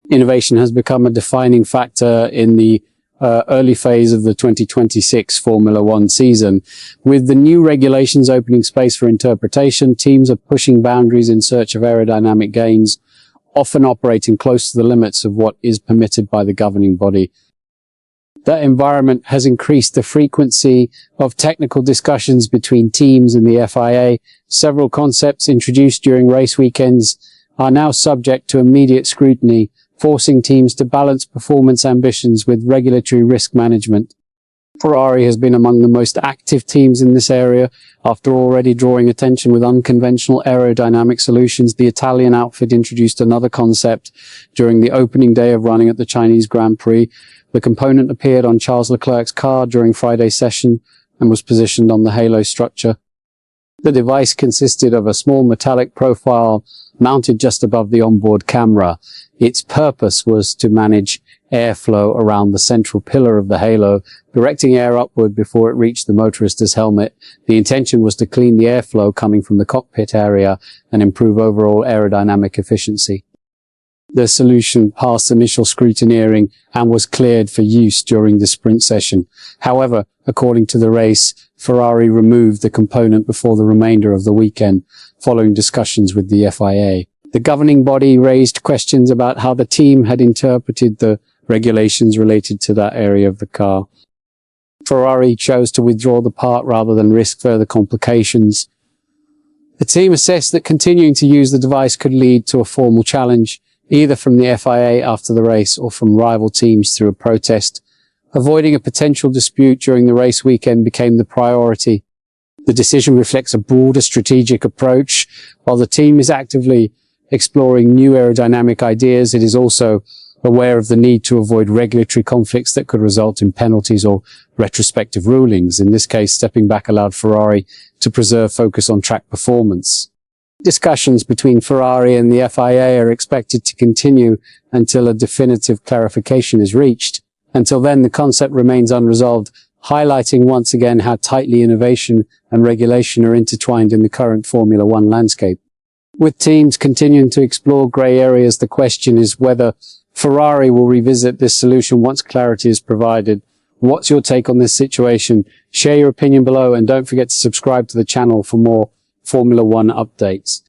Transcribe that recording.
Innovation has become a defining factor in the early phase of the 2026 Formula One season. With the new regulations opening space for interpretation, teams are pushing boundaries in search of aerodynamic gains, often operating close to the limits of what is permitted by the governing body. That environment has increased the frequency of technical discussions between teams and the FIA. Several concepts introduced during race weekends are now subject to immediate scrutiny, forcing teams to balance performance ambitions with regulatory risk management. Ferrari has been among the most active teams in this area. After already drawing attention with unconventional aerodynamic solutions, the Italian outfit introduced another concept during the opening day of running at the Chinese Grand Prix. The component appeared on Charles Leclerc's car during Friday's session and was positioned on the halo structure. The device consisted of a small metallic profile mounted just above the onboard camera. Its purpose was to manage airflow around the central pillar of the halo, directing air upward before it reached the motorist's helmet. The intention was to clean the airflow coming from the cockpit area and improve overall aerodynamic efficiency. The solution passed initial scrutineering and was cleared for use during the sprint session. However, according to the race, Ferrari removed the component before the remainder of the weekend, following discussions with the FIA. The governing body raised questions about how the team had interpreted the regulations related to that area of the car. Ferrari chose to withdraw the part rather than risk further complications. The team assessed that continuing to use the device could lead to a formal challenge, either from the FIA after the race or from rival teams through a protest. Avoiding a potential dispute during the race weekend became the priority. The decision reflects a broader strategic approach. While the team is actively exploring new aerodynamic ideas, it is also aware of the need to avoid regulatory conflicts that could result in penalties or retrospective rulings. In this case, stepping back allowed Ferrari to preserve focus on track performance. Discussions between Ferrari and the FIA are expected to continue until a definitive clarification is reached. Until then, the concept remains unresolved, highlighting once again how tightly innovation and regulation are intertwined in the current Formula One landscape. With teams continuing to explore grey areas, the question is whether Ferrari will revisit this solution once clarity is provided. What's your take on this situation? Share your opinion below and don't forget to subscribe to the channel for more Formula One updates.